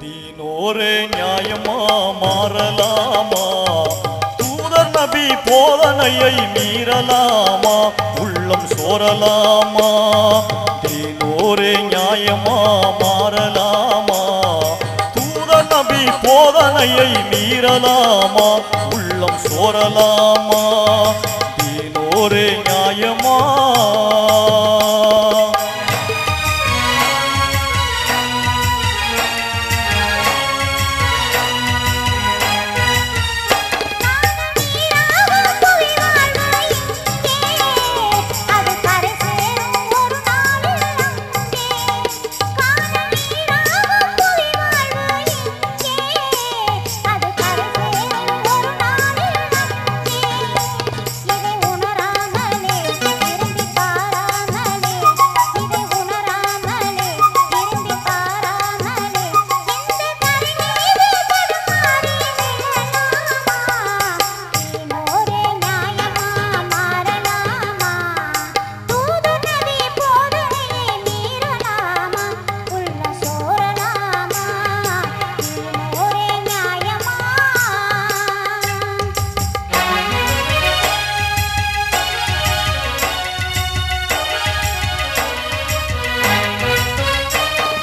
தீனோரே நியாயமா மாறலாமா தூதர் நபி போதனையை மீறலாமா உள்ளம் சோரலாமா தீனோரே நியாயமா மாறலாமா தூதர் நபி போதனையை மீறலாமா உள்ளம் சோரலாமா தீனோரே நியாயமா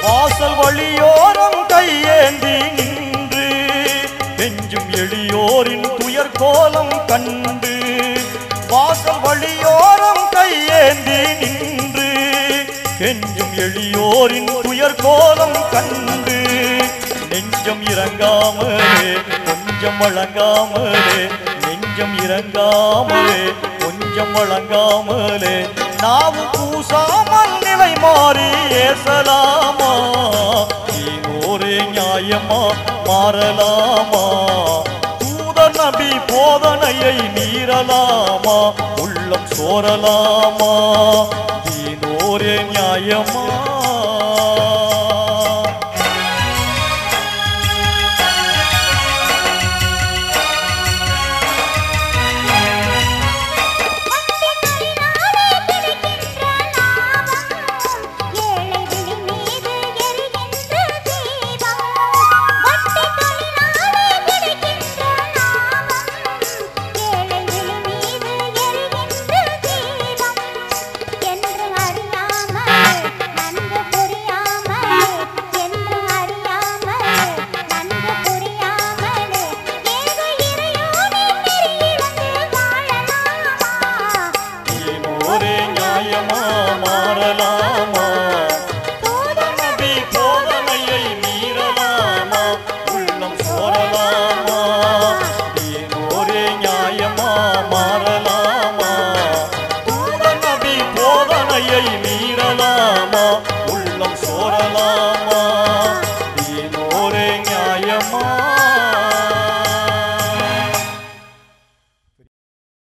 வாசல் வழியோரம் கையேந்தி நின்று நெஞ்சும் எளியோரின் துயர் கோலம் கண்டு வாசல் வழியோரம் கையேந்தி நின்று நெஞ்சும் எளியோரின் துயர் கோலம் கண்டு நெஞ்சம் இறங்காமலே கொஞ்சம் வழங்காமலே நெஞ்சம் இறங்காமலே கொஞ்சம் வழங்காமலே நாவும் பூசாமல் நிலை மாறி ஏசலாமா தீனோரே நியாயமா மாறலாமா தூதர் நபி போதனையை மீறலாமா உள்ளம் சோரலாமா தீனோரே நியாயமா மாறலாமா தூதர் நபி போதனையை மீறலாமா உள்ளம் சோரலாமா தீனோரே நியாயமா மாறலாமா தூதர் நபி போதனையை மீறலாமா உள்ளம் சோரலாமா தீனோரே நியாயமா